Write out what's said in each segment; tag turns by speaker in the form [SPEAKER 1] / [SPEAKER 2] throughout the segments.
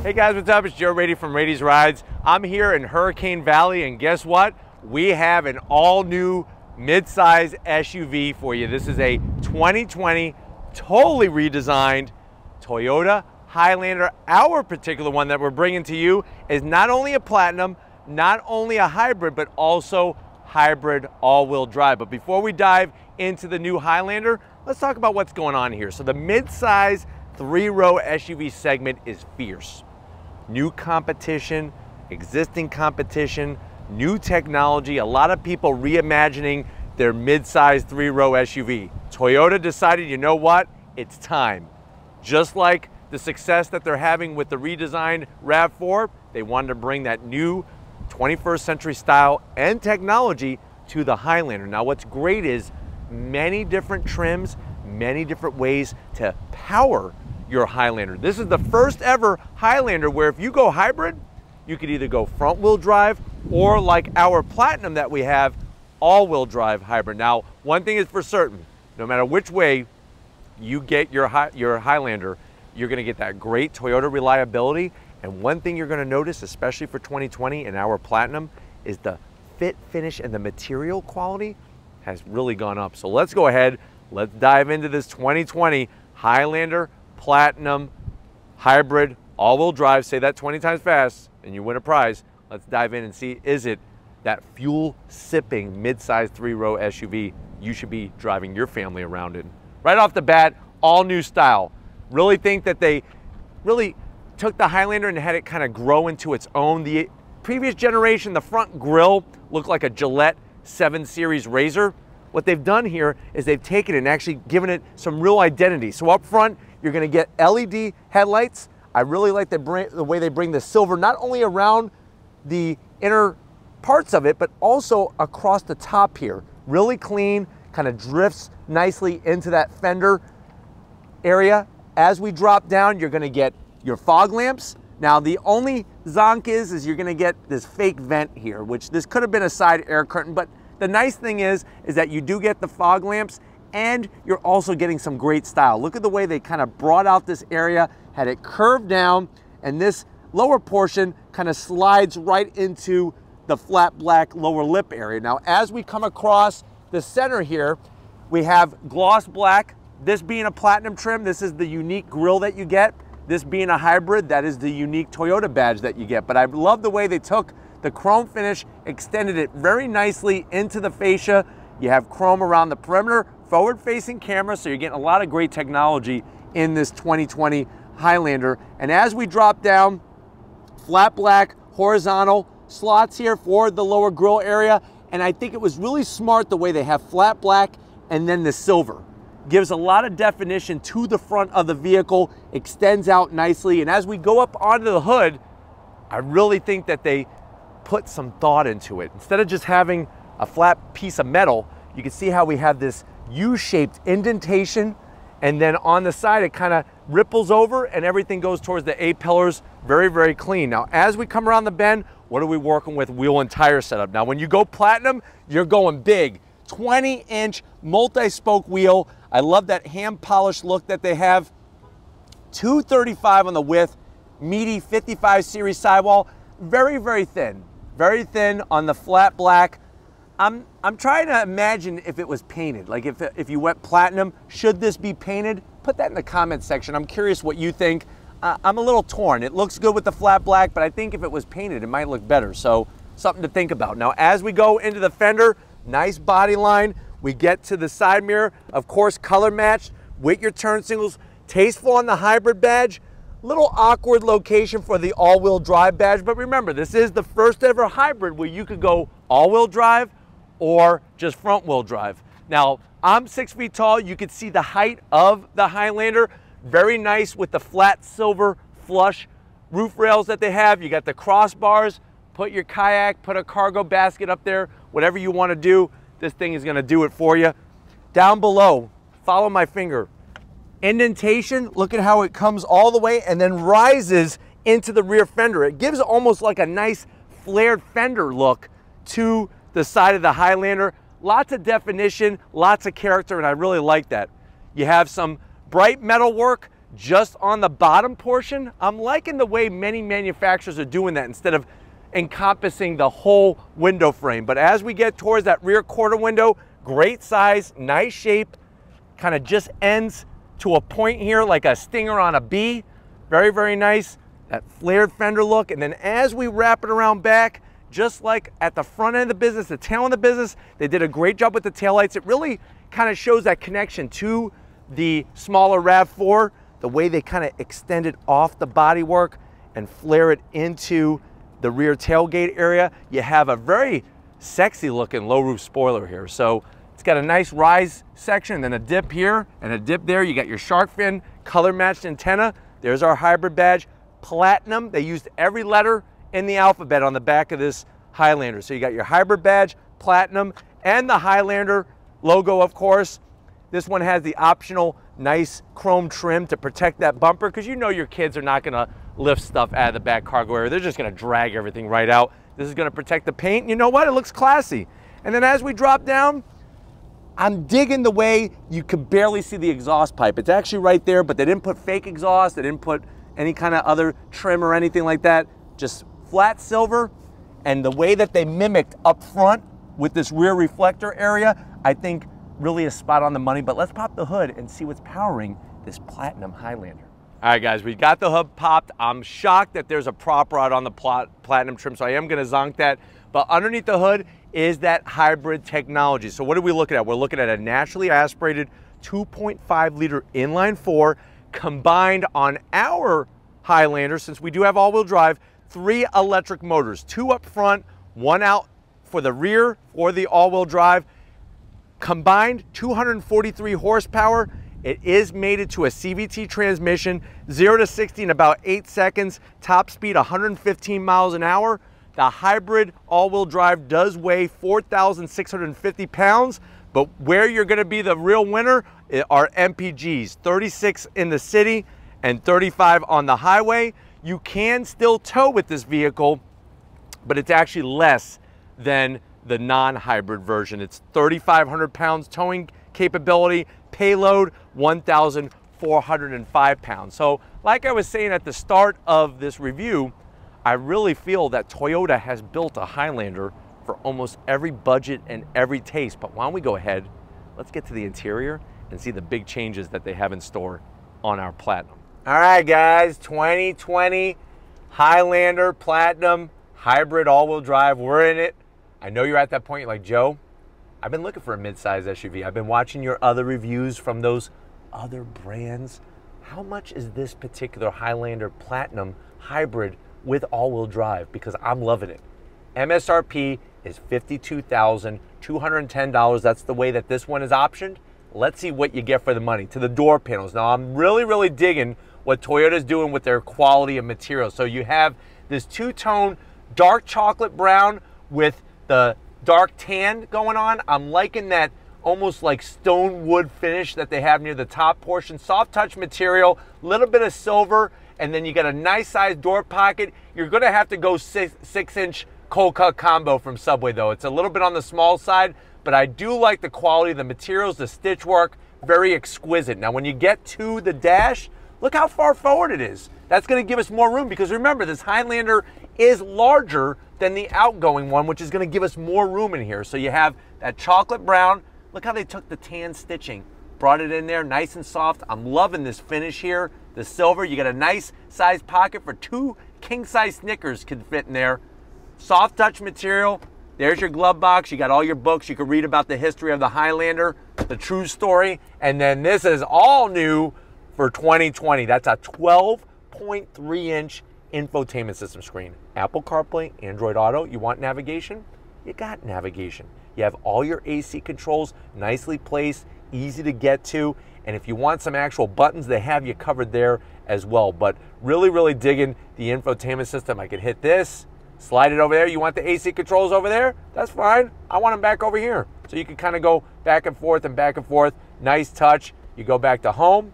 [SPEAKER 1] Hey guys, what's up? It's Joe Rady from Rady's Rides. I'm here in Hurricane Valley, and guess what? We have an all-new mid-size SUV for you. This is a 2020, totally redesigned Toyota Highlander. Our particular one that we're bringing to you is not only a Platinum, not only a hybrid, but also hybrid all-wheel drive. But before we dive into the new Highlander, let's talk about what's going on here. So the mid-size three-row SUV segment is fierce. New competition, existing competition, new technology, a lot of people reimagining their mid-size three-row SUV. Toyota decided, you know what? It's time. Just like the success that they're having with the redesigned RAV4, they wanted to bring that new 21st century style and technology to the Highlander. Now what's great is many different trims, many different ways to power your Highlander. This is the first ever Highlander where if you go hybrid, you could either go front wheel drive or like our Platinum that we have, all-wheel drive hybrid. Now, one thing is for certain, no matter which way you get your Highlander, you're gonna get that great Toyota reliability. And one thing you're gonna notice, especially for 2020 in our Platinum, is the fit, finish, and the material quality has really gone up. So let's go ahead, let's dive into this 2020 Highlander Platinum hybrid all-wheel drive. Say that 20 times fast and you win a prize. Let's dive in and see, is it that fuel-sipping mid-size three-row SUV you should be driving your family around in? Right off the bat, all new style. Really think that they really took the Highlander and had it kind of grow into its own. The previous generation, the front grille looked like a Gillette 7 Series razor. What they've done here is they've taken it and actually given it some real identity. So up front, you're gonna get LED headlights. I really like the way they bring the silver, not only around the inner parts of it, but also across the top here. Really clean, kind of drifts nicely into that fender area. As we drop down, you're gonna get your fog lamps. Now, the only zonk is you're gonna get this fake vent here, which this could have been a side air curtain, but the nice thing is that you do get the fog lamps and you're also getting some great style. Look at the way they kind of brought out this area, had it curved down, and this lower portion kind of slides right into the flat black lower lip area. Now, as we come across the center here, we have gloss black. This being a Platinum trim, this is the unique grille that you get. This being a hybrid, that is the unique Toyota badge that you get. But I love the way they took the chrome finish, extended it very nicely into the fascia. You have chrome around the perimeter, forward-facing camera, so you're getting a lot of great technology in this 2020 Highlander. And as we drop down, flat black, horizontal slots here for the lower grille area. And I think it was really smart the way they have flat black and then the silver. Gives a lot of definition to the front of the vehicle, extends out nicely. And as we go up onto the hood, I really think that they put some thought into it. Instead of just having a flat piece of metal, you can see how we have this U-shaped indentation, and then on the side it kind of ripples over and everything goes towards the A-pillars. Very, very clean. Now, as we come around the bend, what are we working with? Wheel and tire setup. Now, when you go Platinum, you're going big. 20-inch multi-spoke wheel. I love that hand-polished look that they have. 235 on the width, meaty 55 series sidewall. Very, very thin. Very thin on the flat black. I'm trying to imagine if it was painted. Like if you went Platinum, should this be painted? Put that in the comments section. I'm curious what you think. I'm a little torn. It looks good with the flat black, but I think if it was painted, it might look better. So something to think about. Now, as we go into the fender, nice body line. We get to the side mirror, of course, color matched with your turn signals. Tasteful on the hybrid badge. Little awkward location for the all-wheel drive badge, but remember, this is the first ever hybrid where you could go all-wheel drive or just front-wheel drive. Now, I'm 6 feet tall. You can see the height of the Highlander. Very nice with the flat silver flush roof rails that they have. You got the crossbars. Put your kayak, put a cargo basket up there, whatever you want to do. This thing is going to do it for you. Down below, follow my finger. Indentation, look at how it comes all the way and then rises into the rear fender. It gives almost like a nice flared fender look to the side of the Highlander. Lots of definition, lots of character, and I really like that. You have some bright metal work just on the bottom portion. I'm liking the way many manufacturers are doing that instead of encompassing the whole window frame. But as we get towards that rear quarter window, great size, nice shape, kind of just ends to a point here like a stinger on a bee. Very, very nice. That flared fender look. And then as we wrap it around back, just like at the front end of the business, the tail end of the business, they did a great job with the taillights. It really kind of shows that connection to the smaller RAV4, the way they kind of extend it off the bodywork and flare it into the rear tailgate area. You have a very sexy looking low roof spoiler here. So it's got a nice rise section, then a dip here and a dip there. You got your shark fin, color matched antenna. There's our hybrid badge, platinum. They used every letter in the alphabet on the back of this Highlander. So you got your hybrid badge, platinum, and the Highlander logo, of course. This one has the optional nice chrome trim to protect that bumper, because you know your kids are not gonna lift stuff out of the back cargo area. They're just gonna drag everything right out. This is gonna protect the paint. You know what? It looks classy. And then as we drop down, I'm digging the way you can barely see the exhaust pipe. It's actually right there, but they didn't put fake exhaust. They didn't put any kind of other trim or anything like that. Just flat silver. And the way that they mimicked up front with this rear reflector area, I think really is spot on the money. But let's pop the hood and see what's powering this platinum Highlander. All right, guys, we got the hood popped. I'm shocked that there's a prop rod on the platinum trim, so I am gonna zonk that. But underneath the hood is that hybrid technology. So what are we looking at? We're looking at a naturally aspirated 2.5 liter inline four combined on our Highlander, since we do have all-wheel drive, 3 electric motors, 2 up front, 1 out for the rear or the all-wheel drive. Combined 243 horsepower. It is mated to a CVT transmission, 0 to 60 in about 8 seconds, top speed 115 miles an hour. The hybrid all-wheel drive does weigh 4,650 pounds, but where you're gonna be the real winner are MPGs, 36 in the city and 35 on the highway. You can still tow with this vehicle, but it's actually less than the non-hybrid version. It's 3,500 pounds towing capability, payload 1,405 pounds. So like I was saying at the start of this review, I really feel that Toyota has built a Highlander for almost every budget and every taste. But why don't we go ahead, let's get to the interior and see the big changes that they have in store on our Platinum. All right, guys, 2020 Highlander Platinum hybrid all-wheel drive. We're in it. I know you're at that point, you're like, Joe, I've been looking for a mid-size SUV. I've been watching your other reviews from those other brands. How much is this particular Highlander Platinum hybrid with all-wheel drive? Because I'm loving it. MSRP is $52,210. That's the way that this one is optioned. Let's see what you get for the money. To the door panels. Now, I'm really digging what Toyota's doing with their quality of material. So you have this two-tone dark chocolate brown with the dark tan going on. I'm liking that almost like stone wood finish that they have near the top portion. Soft touch material, a little bit of silver, and then you got a nice sized door pocket. You're gonna have to go 6-inch cold cut combo from Subway though. It's a little bit on the small side, but I do like the quality of the materials, the stitch work, very exquisite. Now when you get to the dash, look how far forward it is. That's gonna give us more room because remember, this Highlander is larger than the outgoing one, which is gonna give us more room in here. So you have that chocolate brown. Look how they took the tan stitching, brought it in there, nice and soft. I'm loving this finish here. The silver, you got a nice size pocket for 2 king-size Snickers could fit in there. Soft touch material. There's your glove box. You got all your books. You can read about the history of the Highlander, the true story. And then this is all new for 2020. That's a 12.3-inch infotainment system screen. Apple CarPlay, Android Auto. You want navigation? You got navigation. You have all your AC controls nicely placed, easy to get to. And if you want some actual buttons, they have you covered there as well. But really digging the infotainment system. I could hit this, slide it over there. You want the AC controls over there? That's fine. I want them back over here. So you can kind of go back and forth and back and forth. Nice touch. You go back to home.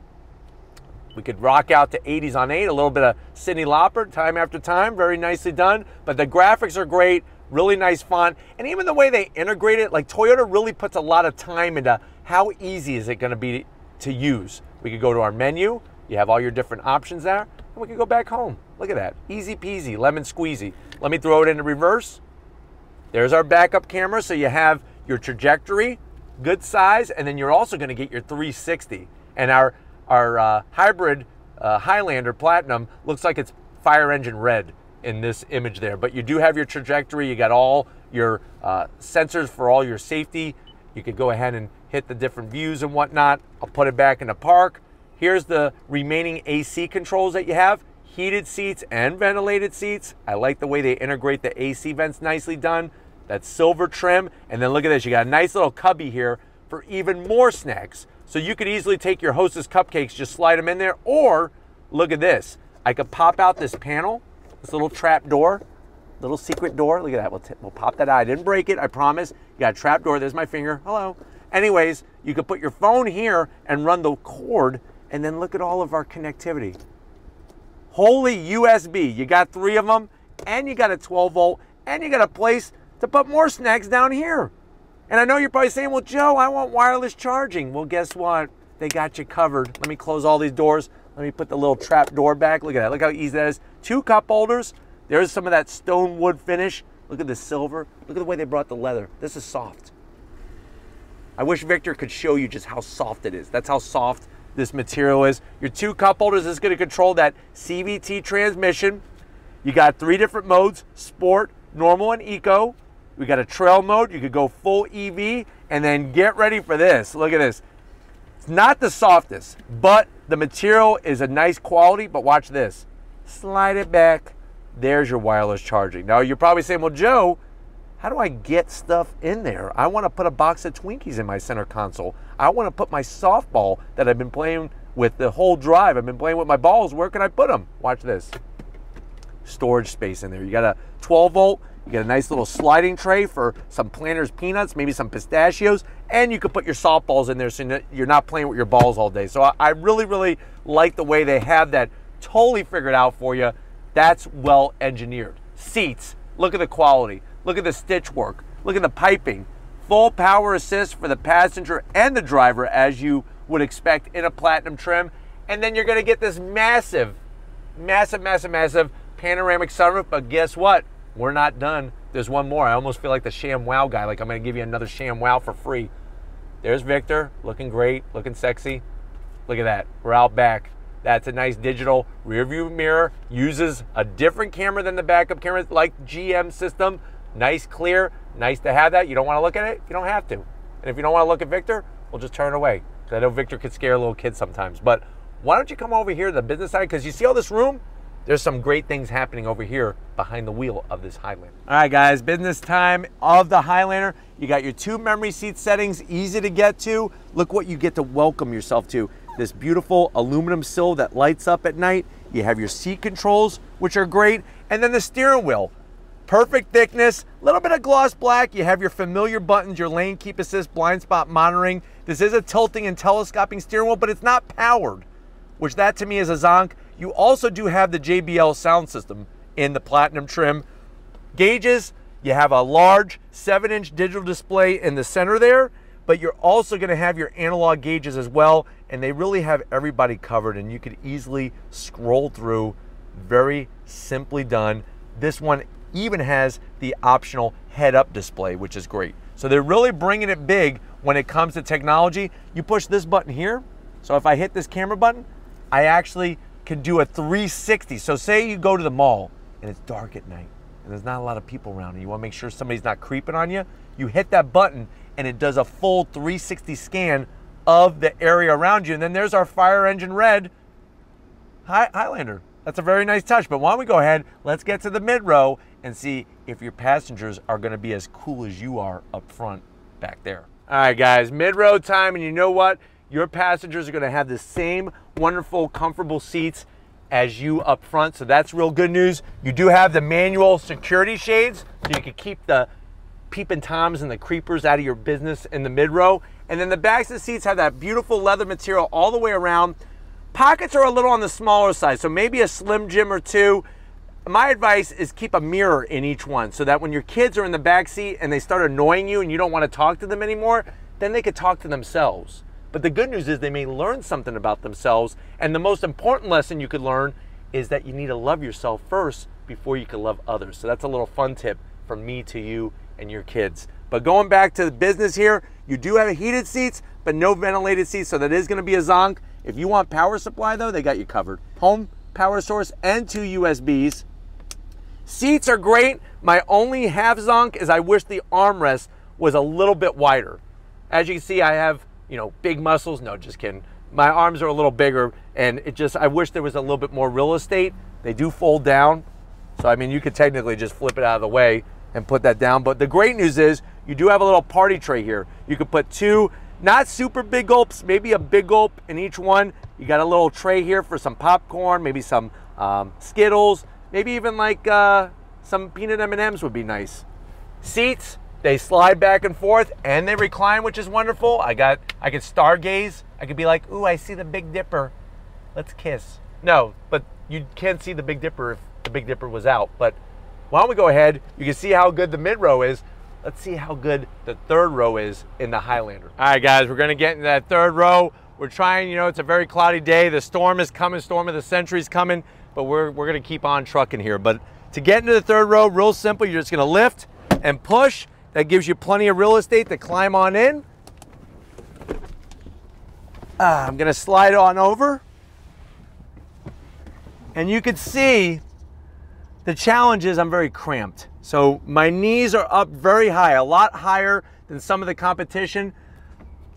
[SPEAKER 1] We could rock out to 80s on 8, a little bit of Cyndi Lauper, time after time, very nicely done. But the graphics are great, really nice font. And even the way they integrate it, like Toyota really puts a lot of time into how easy is it gonna be to use. We could go to our menu, You have all your different options there, and we can go back home. Look at that, easy peasy, lemon squeezy. Let me throw it into reverse. There's our backup camera, so you have your trajectory, good size, and then you're also gonna get your 360. And our hybrid Highlander Platinum looks like it's fire engine red in this image there, but you do have your trajectory, you got all your sensors for all your safety. You could go ahead and hit the different views and whatnot. I'll put it back into park. Here's the remaining AC controls that you have. Heated seats and ventilated seats. I like the way they integrate the AC vents, nicely done. That silver trim, and then look at this, you got a nice little cubby here for even more snacks. So you could easily take your Hostess cupcakes, just slide them in there, or look at this. I could pop out this panel, this little trap door, little secret door. Look at that, we'll pop that out. I didn't break it, I promise. You got a trap door, there's my finger, hello. Anyways, you could put your phone here and run the cord, and then look at all of our connectivity. Holy USB, you got 3 of them, and you got a 12 volt, and you got a place to put more snacks down here. And I know you're probably saying, well, Joe, I want wireless charging. Well, guess what? They got you covered. Let me close all these doors. Let me put the little trap door back. Look at that, look how easy that is. 2 cup holders. There's some of that stone wood finish. Look at the silver. Look at the way they brought the leather. This is soft. I wish Victor could show you just how soft it is. That's how soft this material is. Your 2 cup holders is gonna control that CVT transmission. You got 3 different modes, sport, normal, and eco. We got a trail mode, you could go full EV, and then get ready for this. Look at this. It's not the softest, but the material is a nice quality, but watch this. Slide it back, there's your wireless charging. Now you're probably saying, well, Joe, how do I get stuff in there? I wanna put a box of Twinkies in my center console. I wanna put my softball that I've been playing with the whole drive. I've been playing with my balls, where can I put them? Watch this. Storage space in there. You got a 12 volt, you got a nice little sliding tray for some Planters peanuts, maybe some pistachios, and you could put your softballs in there so you're not playing with your balls all day. So I really, really like the way they have that totally figured out for you. That's well engineered. Seats, look at the quality. Look at the stitch work. Look at the piping. Full power assist for the passenger and the driver, as you would expect in a Platinum trim. And then you're gonna get this massive, massive, massive, massive panoramic sunroof, but guess what? We're not done. There's one more. I almost feel like the ShamWow guy, like I'm gonna give you another ShamWow for free. There's Victor, looking great, looking sexy. Look at that, we're out back. That's a nice digital rear view mirror, uses a different camera than the backup camera, like GM system. Nice, clear, nice to have that. You don't wanna look at it, you don't have to. And if you don't wanna look at Victor, we'll just turn away. Because I know Victor could scare little kids sometimes. But why don't you come over here to the business side? Because you see all this room? There's some great things happening over here behind the wheel of this Highlander. All right, guys, business time of the Highlander. You got your 2 memory seat settings, easy to get to. Look what you get to welcome yourself to. This beautiful aluminum sill that lights up at night. You have your seat controls, which are great. And then the steering wheel. Perfect thickness, a little bit of gloss black. You have your familiar buttons, your lane keep assist, blind spot monitoring. This is a tilting and telescoping steering wheel, but it's not powered, which that to me is a zonk. You also do have the JBL sound system in the Platinum trim. Gauges, you have a large 7-inch digital display in the center there, but you're also gonna have your analog gauges as well, and they really have everybody covered, and you could easily scroll through. Very simply done. This one even has the optional head-up display, which is great. So they're really bringing it big when it comes to technology. You push this button here, so if I hit this camera button, I actually can do a 360. So say you go to the mall and it's dark at night and there's not a lot of people around and you want to make sure somebody's not creeping on you, you hit that button and it does a full 360 scan of the area around you. And then there's our fire engine red Highlander. That's a very nice touch, but why don't we go ahead, let's get to the mid-row and see if your passengers are gonna be as cool as you are up front back there. All right, guys, mid-row time, and you know what? Your passengers are gonna have the same wonderful, comfortable seats as you up front, so that's real good news. You do have the manual security shades, so you can keep the peeping toms and the creepers out of your business in the mid-row. And then the backs of the seats have that beautiful leather material all the way around. Pockets are a little on the smaller side, so maybe a Slim Jim or 2. My advice is keep a mirror in each one so that when your kids are in the back seat and they start annoying you and you don't want to talk to them anymore, then they could talk to themselves. but the good news is they may learn something about themselves. And the most important lesson you could learn is that you need to love yourself first before you can love others. So that's a little fun tip from me to you and your kids. But going back to the business here, you do have heated seats, but no ventilated seats, so that is gonna be a zonk. If you want power supply though, they got you covered. Home power source and 2 USBs. Seats are great. My only half zonk is I wish the armrest was a little bit wider. As you can see, I have, you know, big muscles. No, just kidding. My arms are a little bigger, and I wish there was a little bit more real estate. They do fold down. So, I mean, you could technically just flip it out of the way and put that down. But the great news is you do have a little party tray here. You could put 2, not super big gulps, maybe a big gulp in each one. You got a little tray here for some popcorn, maybe some Skittles, maybe even like some peanut M&Ms would be nice. Seats, they slide back and forth and they recline, which is wonderful. I could stargaze. I could be like, ooh, I see the Big Dipper. Let's kiss. No, but you can't see the Big Dipper if the Big Dipper was out. But why don't we go ahead? You can see how good the mid row is. Let's see how good the third row is in the Highlander. All right, guys, we're gonna get into that third row. We're trying, you know, it's a very cloudy day. The storm is coming, storm of the century's coming, but we're gonna keep on trucking here. But to get into the third row, real simple, you're just gonna lift and push. That gives you plenty of real estate to climb on in. I'm gonna slide on over. And you can see the challenge is I'm very cramped. So my knees are up very high, a lot higher than some of the competition.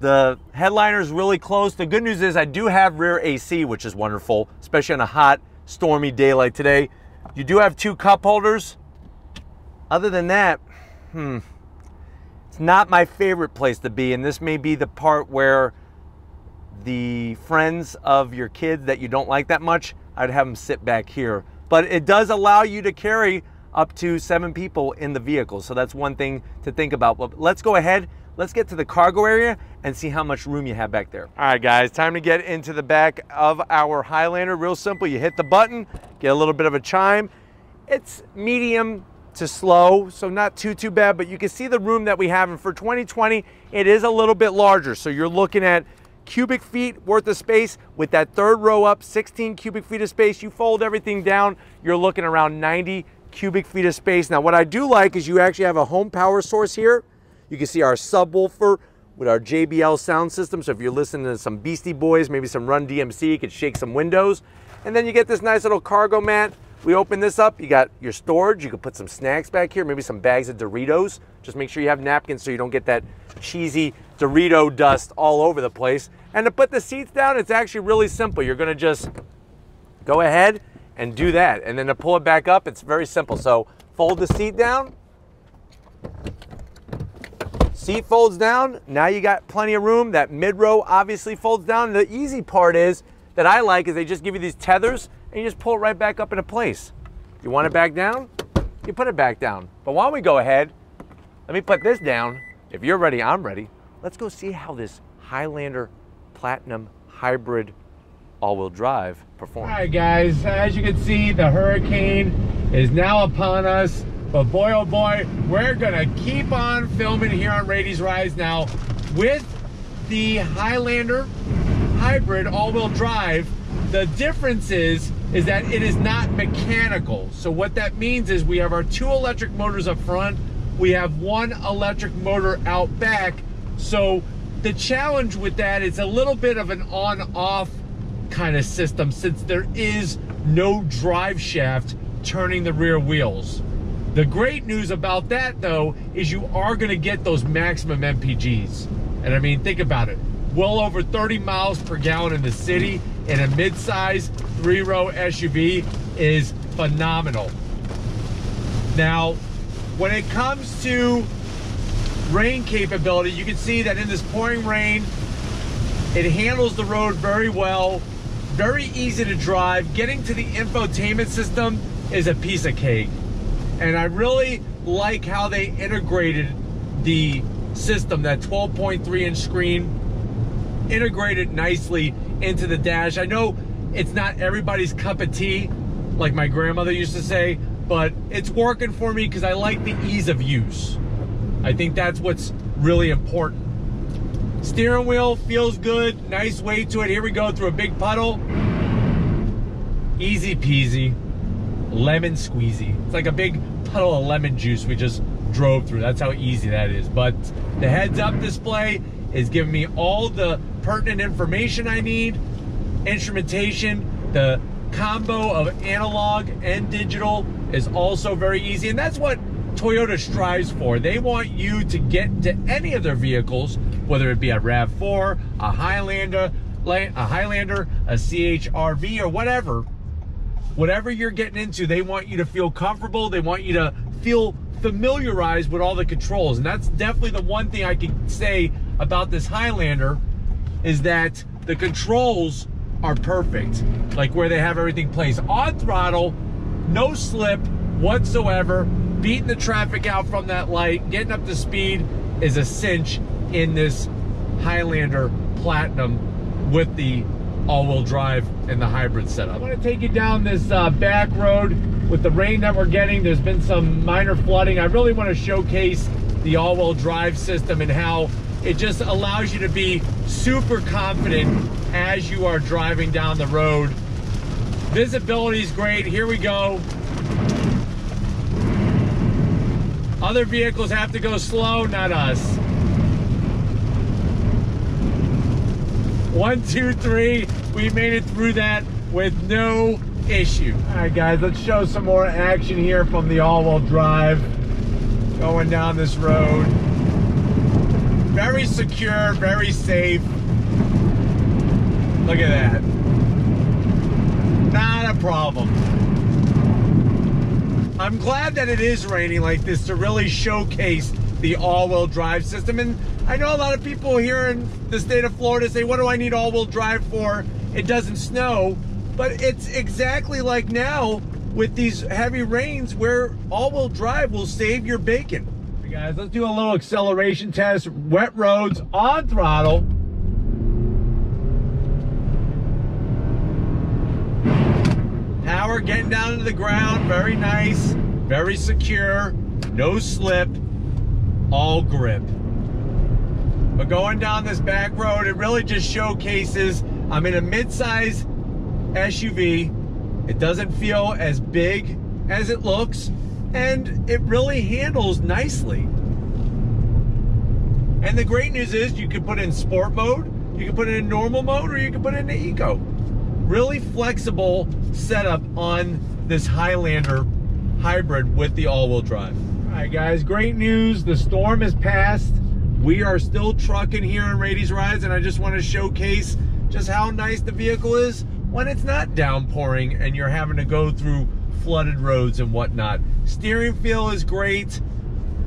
[SPEAKER 1] The headliner is really close. The good news is I do have rear AC, which is wonderful, especially on a hot, stormy day like today. You do have 2 cup holders. Other than that, it's not my favorite place to be, and this may be the part where the friends of your kids that you don't like that much, I'd have them sit back here. But it does allow you to carry up to 7 people in the vehicle, so that's one thing to think about. But let's go ahead, let's get to the cargo area and see how much room you have back there. All right, guys, time to get into the back of our Highlander. Real simple, you hit the button, get a little bit of a chime. It's medium to slow, so not too bad, but you can see the room that we have, and for 2020, it is a little bit larger. So you're looking at cubic feet worth of space with that third row up, 16 cubic feet of space. You fold everything down, you're looking around 90 cubic feet of space. Now, what I do like is you actually have a home power source here. You can see our subwoofer with our JBL sound system. So if you're listening to some Beastie Boys, maybe some Run DMC, you could shake some windows. And then you get this nice little cargo mat. We open this up, you got your storage. You could put some snacks back here, maybe some bags of Doritos. Just make sure you have napkins so you don't get that cheesy Dorito dust all over the place. And to put the seats down, it's actually really simple. You're gonna just go ahead and do that. And then to pull it back up, it's very simple. So fold the seat down. Seat folds down. Now you got plenty of room. That mid row obviously folds down. The easy part is, that I like, is they just give you these tethers and you just pull it right back up into place. You want it back down? You put it back down. But why don't we go ahead, let me put this down. If you're ready, I'm ready. Let's go see how this Highlander Platinum Hybrid all-wheel drive performs. All right, guys, as you can see, the hurricane is now upon us. But boy, oh boy, we're gonna keep on filming here on Rady's Rides now with the Highlander Hybrid all-wheel drive. The difference is that it is not mechanical. So what that means is we have our 2 electric motors up front. We have 1 electric motor out back. So the challenge with that is a little bit of an on-off kind of system, since there is no drive shaft turning the rear wheels. The great news about that, though, is you are going to get those maximum MPGs. And I mean, think about it. Well over 30 miles per gallon in the city in a mid-size 3-row SUV is phenomenal. Now, when it comes to rain capability, you can see that in this pouring rain, it handles the road very well, very easy to drive. Getting to the infotainment system is a piece of cake. And I really like how they integrated the system, that 12.3-inch screen, integrated nicely into the dash. I know it's not everybody's cup of tea, like my grandmother used to say, but it's working for me because I like the ease of use. I think that's what's really important. Steering wheel feels good, nice weight to it. Here we go through a big puddle. Easy peasy, lemon squeezy. It's like a big puddle of lemon juice we just drove through. That's how easy that is. But the heads-up display is giving me all the pertinent information I need. Instrumentation, the combo of analog and digital is also very easy, and that's what Toyota strives for. They want you to get to any of their vehicles, whether it be a RAV4, a Highlander, a CHR-V, or whatever you're getting into, they want you to feel comfortable. They want you to feel familiarized with all the controls, and that's definitely the one thing I can say about this Highlander, is that the controls are perfect, like where they have everything placed. On throttle, no slip whatsoever. Beating the traffic out from that light, getting up to speed is a cinch in this Highlander Platinum with the all-wheel drive and the hybrid setup. I want to take you down this back road. With the rain that we're getting, there's been some minor flooding. I really want to showcase the all-wheel drive system and how it just allows you to be super confident as you are driving down the road. Visibility is great. Here we go. Other vehicles have to go slow, not us. 1, 2, 3. We made it through that with no issue. All right, guys, let's show some more action here from the all-wheel drive. Going down this road. Very secure, very safe. Look at that. Not a problem. I'm glad that it is raining like this to really showcase the all-wheel drive system. And I know a lot of people here in the state of Florida say, what do I need all-wheel drive for? It doesn't snow. But it's exactly like now with these heavy rains where all-wheel drive will save your bacon. Hey guys, let's do a little acceleration test. Wet roads on throttle. Power getting down to the ground, very nice, very secure, no slip, all grip. But going down this back road, it really just showcases I'm in a midsize SUV. It doesn't feel as big as it looks, and it really handles nicely. And the great news is you can put it in sport mode, you can put it in normal mode, or you can put it in eco. Really flexible setup on this Highlander Hybrid with the all-wheel drive. All right, guys, great news. The storm has passed. We are still trucking here in Rady's Rides, and I just want to showcase just how nice the vehicle is when it's not downpouring and you're having to go through flooded roads and whatnot. Steering feel is great.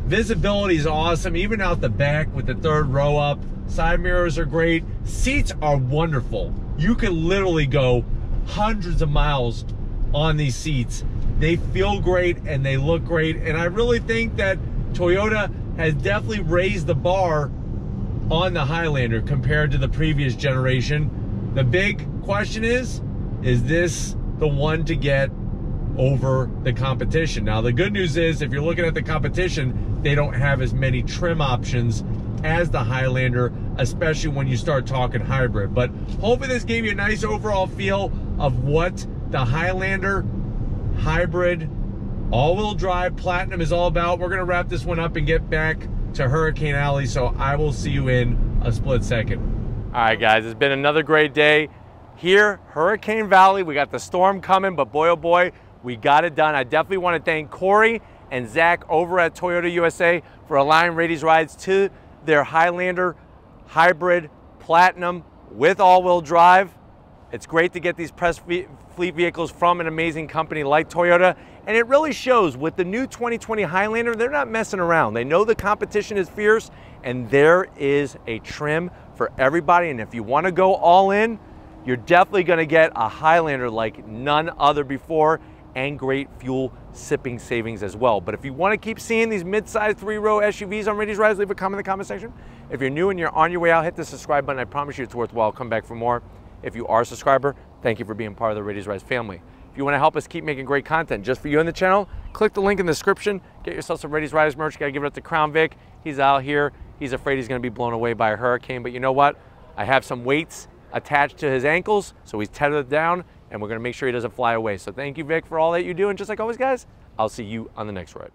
[SPEAKER 1] Visibility is awesome, even out the back with the third row up. Side mirrors are great. Seats are wonderful. You can literally go hundreds of miles on these seats. They feel great and they look great. And I really think that Toyota has definitely raised the bar on the Highlander compared to the previous generation. The big question is this the one to get over the competition? Now, the good news is if you're looking at the competition, they don't have as many trim options as the Highlander, especially when you start talking hybrid. But hopefully this gave you a nice overall feel of what the Highlander Hybrid all-wheel drive Platinum is all about. We're gonna wrap this one up and get back to Hurricane Alley, so I will see you in a split second. All right, guys, it's been another great day here, Hurricane Valley. We got the storm coming, but boy, oh boy, we got it done. I definitely want to thank Corey and Zach over at Toyota USA for allowing Rady's Rides to their Highlander Hybrid Platinum with all-wheel drive. It's great to get these press fleet vehicles from an amazing company like Toyota, and it really shows with the new 2020 Highlander. They're not messing around. They know the competition is fierce, and there is a trim for everybody. And if you want to go all in, you're definitely going to get a Highlander like none other before, and great fuel sipping savings as well. But if you want to keep seeing these mid-size 3-row SUVs on Rady's Rides, leave a comment in the comment section. If you're new and you're on your way out, hit the subscribe button. I promise you it's worthwhile. Come back for more. If you are a subscriber, thank you for being part of the Rady's Rides family. If you want to help us keep making great content just for you on the channel, click the link in the description. Get yourself some Rady's Rides merch. You got to give it up to Crown Vic. He's out here He's afraid he's gonna be blown away by a hurricane, but you know what? I have some weights attached to his ankles, so he's tethered down, and we're gonna make sure he doesn't fly away. So thank you, Vic, for all that you do, and just like always, guys, I'll see you on the next ride.